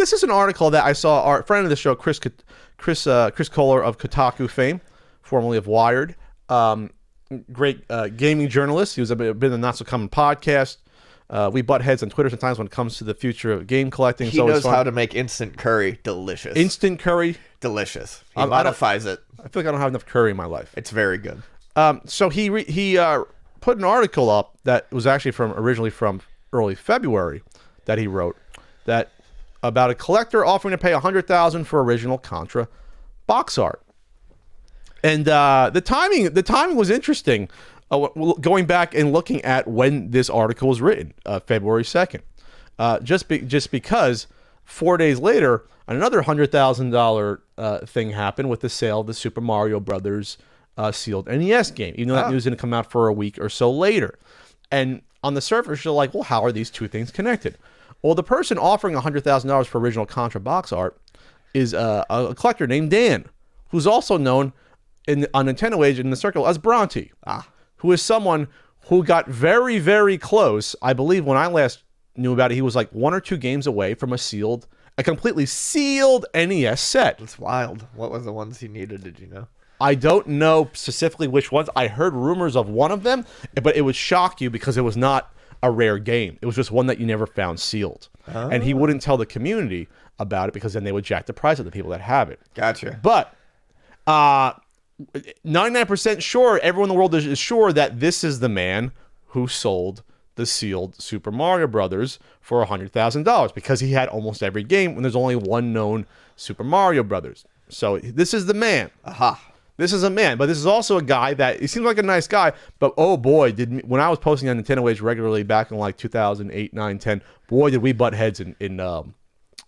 This is an article that I saw our friend of the show, Chris Kohler of Kotaku fame, formerly of Wired. Great gaming journalist. He was been in the Not So Common podcast. We butt heads on Twitter sometimes when it comes to the future of game collecting. He knows how to make instant curry delicious. Instant curry? Delicious. He modifies it. I feel like I don't have enough curry in my life. It's very good. So he put an article up that was actually originally from early February that he wrote that about a collector offering to pay $100,000 for original Contra box art. And the timing was interesting. Going back and looking at when this article was written, February 2nd, just because 4 days later, another $100,000 thing happened with the sale of the Super Mario Brothers sealed NES game, even though that news didn't come out for a week or so later. And on the surface, you're like, well, how are these two things connected? Well, the person offering $100,000 for original Contra box art is a collector named Dan, who's also known on Nintendo Age in the circle as Bronte, who is someone who got very, very close. I believe when I last knew about it, he was like 1 or 2 games away from a completely sealed NES set. That's wild. What was the ones he needed? Did you know? I don't know specifically which ones. I heard rumors of one of them, but it would shock you because it was not a rare game. It was just one that you never found sealed. And he wouldn't tell the community about it because then they would jack the price of the people that have it. Gotcha. But 99% sure, everyone in the world is sure that this is the man who sold the sealed Super Mario Brothers for $100,000 because he had almost every game when there's only one known Super Mario Brothers. So this is the man. This is a man, but this is also a guy that he seems like a nice guy, but oh boy, when I was posting on Nintendo Age regularly back in like 2008, 9, 10, boy, did we butt heads in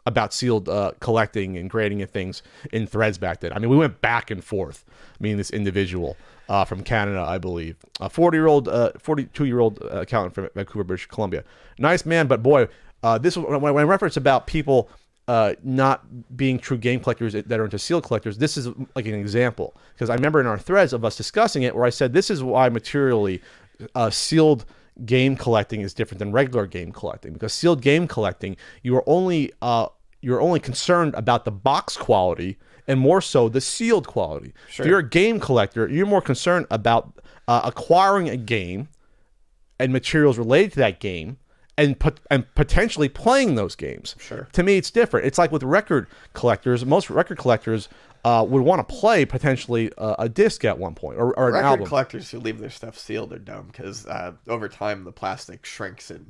about sealed collecting and grading and things in threads back then. I mean, we went back and forth. Me and this individual from Canada, I believe, a 42-year-old accountant from Vancouver, British Columbia. Nice man, but boy, this when I reference about people not being true game collectors that are into sealed collectors, this is like an example. Because I remember in our threads of us discussing it where I said this is why materially sealed game collecting is different than regular game collecting. Because sealed game collecting, you're only concerned about the box quality and more so the sealed quality. Sure. If you're a game collector, you're more concerned about acquiring a game and materials related to that game and potentially playing those games. Sure. To me, it's different. It's like with record collectors. Most record collectors would want to play potentially a disc at one point or an album. Record collectors who leave their stuff sealed are dumb because over time the plastic shrinks and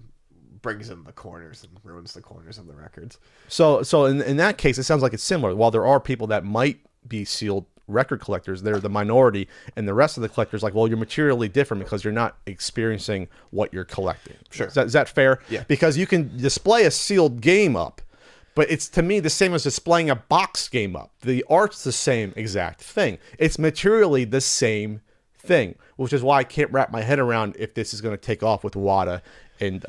brings in the corners and ruins the corners of the records. So in that case, it sounds like it's similar. While there are people that might be sealed record collectors, they're the minority, and the rest of the collectors like, well, you're materially different because you're not experiencing what you're collecting. Sure. Is that fair? Yeah. Because you can display a sealed game up, but it's to me the same as displaying a box game up. The art's the same exact thing. It's materially the same thing, which is why I can't wrap my head around if this is going to take off with WATA and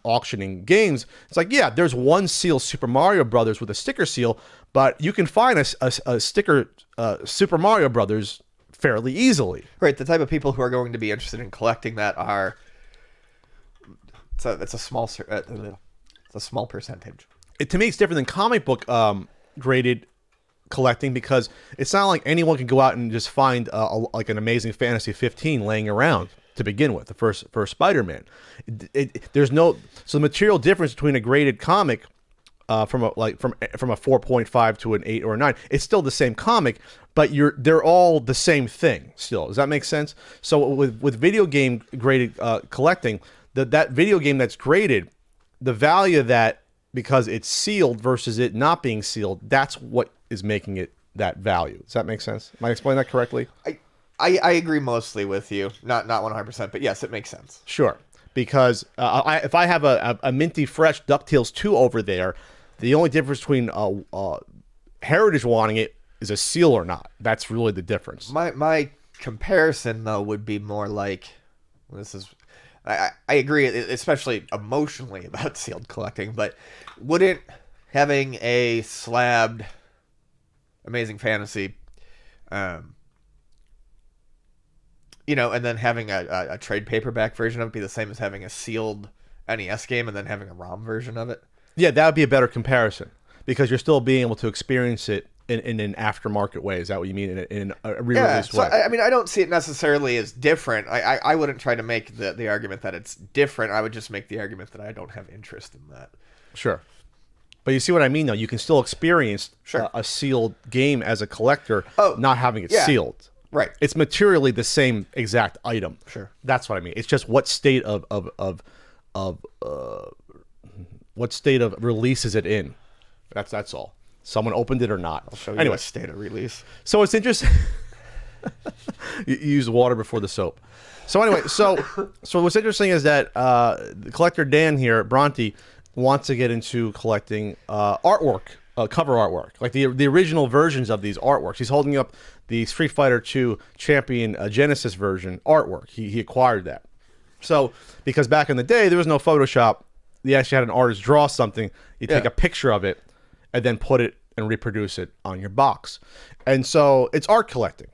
auctioning games. It's like, yeah, there's one seal, Super Mario Brothers with a sticker seal, but you can find a sticker Super Mario Brothers fairly easily. Right, the type of people who are going to be interested in collecting that are it's a small percentage. To me, it's different than comic book graded collecting because it's not like anyone can go out and just find like an Amazing Fantasy 15 laying around to begin with, the first Spider-Man. There's no so the material difference between a graded comic from a 4.5 to an 8 or a 9, it's still the same comic, but they're all the same thing still. Does that make sense? So with video game graded collecting, that video game that's graded, the value of that, because it's sealed versus it not being sealed, that's what is making it that value. Does that make sense? Am I explaining that correctly? I agree mostly with you. Not 100%, but yes, it makes sense. Sure. Because if I have a minty fresh DuckTales 2 over there, the only difference between Heritage wanting it is a seal or not. That's really the difference. My comparison, though, would be more like, I agree, especially emotionally about sealed collecting, but wouldn't having a slabbed Amazing Fantasy, and then having a trade paperback version of it be the same as having a sealed NES game and then having a ROM version of it? Yeah, that would be a better comparison. because you're still being able to experience it in an aftermarket way. Is that what you mean? In a Yeah, re-released so way? I mean, I don't see it necessarily as different. I wouldn't try to make the argument that it's different. I would just make the argument that I don't have interest in that. Sure. But you see what I mean, though? You can still experience Sure. a sealed game as a collector, Oh, not having it yeah. sealed. Right. It's materially the same exact item. Sure. That's what I mean. It's just what state of what state of release is it in? That's all. Someone opened it or not. I'll show you Anyway, a state of release. so it's interesting. You use water before the soap. So anyway, so what's interesting is that the collector Dan here, Bronte, wants to get into collecting artwork, cover artwork, like the original versions of these artworks. He's holding up the Street Fighter II Champion Genesis version artwork. He acquired that. So because back in the day there was no Photoshop, you actually had an artist draw something. You take a picture of it and then put it and reproduce it on your box. And so it's art collecting.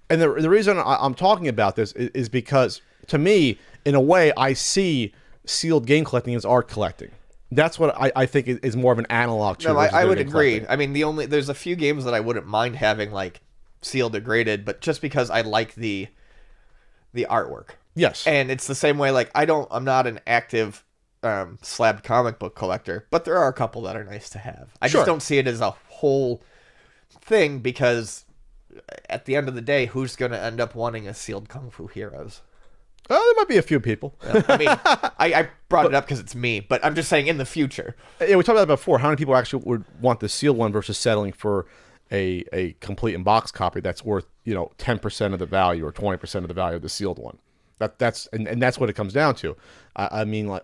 And the reason I'm talking about this is because, to me, in a way, I see sealed game collecting as art collecting. That's what I think is more of an analog to. No, versus I video would game agree. collecting. I mean, there's a few games that I wouldn't mind having like sealed or graded, but just because I like the artwork. Yes. And it's the same way. Like I'm not an active slabbed comic book collector, but there are a couple that are nice to have. I Sure. just don't see it as a whole thing because at the end of the day, who's going to end up wanting a sealed Kung Fu Heroes? Well, there might be a few people. I mean, I brought it up because it's me, but I'm just saying in the future. Yeah, we talked about that before. How many people actually would want the sealed one versus settling for a complete in box copy that's worth 10% of the value or 20% of the value of the sealed one? That's what it comes down to. I mean,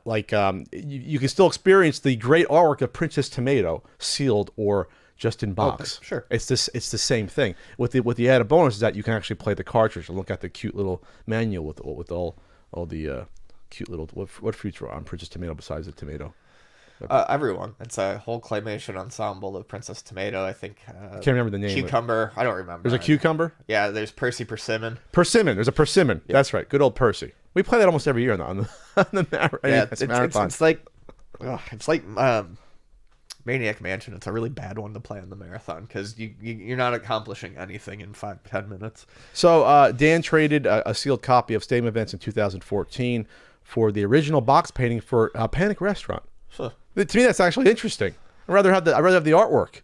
you can still experience the great artwork of Princess Tomato sealed or just in box. Okay, sure. It's the same thing. With the added bonus is that you can actually play the cartridge and look at the cute little manual with all the cute little what fruits are on Princess Tomato besides the tomato. Everyone. It's a whole claymation ensemble of Princess Tomato. I think. Can't remember the name. Cucumber. I don't remember. There's a cucumber. Yeah, there's Percy Persimmon. Persimmon. There's a persimmon. Yeah. That's right. Good old Percy. We play that almost every year on the marathon. It's like Maniac Mansion. It's a really bad one to play on the marathon because you're not accomplishing anything in 5-10 minutes. So Dan traded a sealed copy of Stadium Events in 2014 for the original box painting for Panic Restaurant. Huh. To me, that's actually interesting. I'd rather have the artwork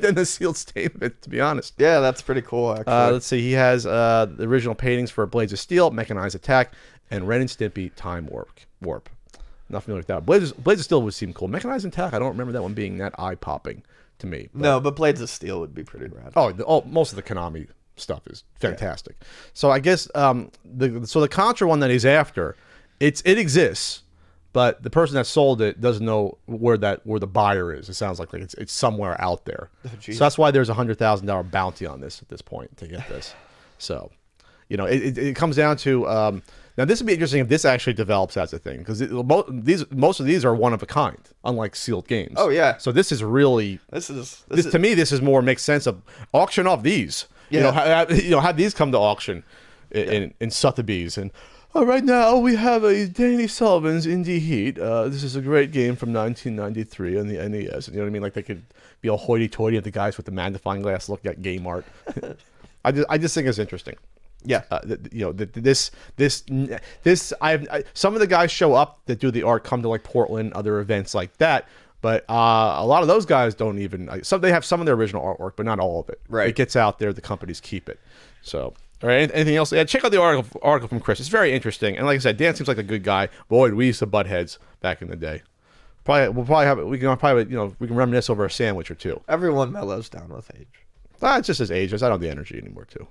than the sealed statement, to be honest. Yeah, that's pretty cool. Actually, let's see. He has the original paintings for Blades of Steel, Mechanized Attack, and Ren and Stimpy Time Warp. Not familiar with that. Blades of Steel would seem cool. Mechanized Attack, I don't remember that one being that eye popping to me. But Blades of Steel would be pretty rad. Most of the Konami stuff is fantastic. Yeah. So I guess the Contra one that he's after, it exists. But the person that sold it doesn't know where the buyer is. It sounds like it's somewhere out there. Oh, so that's why there's $100,000 bounty on this at this point to get this. So, it comes down to now. This would be interesting if this actually develops as a thing because most of these are one of a kind, unlike sealed games. Oh yeah. So this is really this is to me this is more makes sense of auction off these. Yeah. Have these come to auction in Sotheby's and. Oh, right now we have a Danny Sullivan's Indie Heat. This is a great game from 1993 on the NES. You know what I mean? Like they could be all hoity-toity at the guys with the magnifying glass looking at game art. I just think it's interesting. Yeah. Some of the guys show up that do the art come to like Portland, other events like that. But a lot of those guys don't even. They have some of their original artwork, but not all of it. Right. It gets out there. The companies keep it. So. All right, anything else? Yeah, check out the article from Chris. It's very interesting, and like I said, Dan seems like a good guy. Boy, we used to butt heads back in the day. We can reminisce over a sandwich or two. Everyone mellows down with age. It's just his age. I don't have the energy anymore too.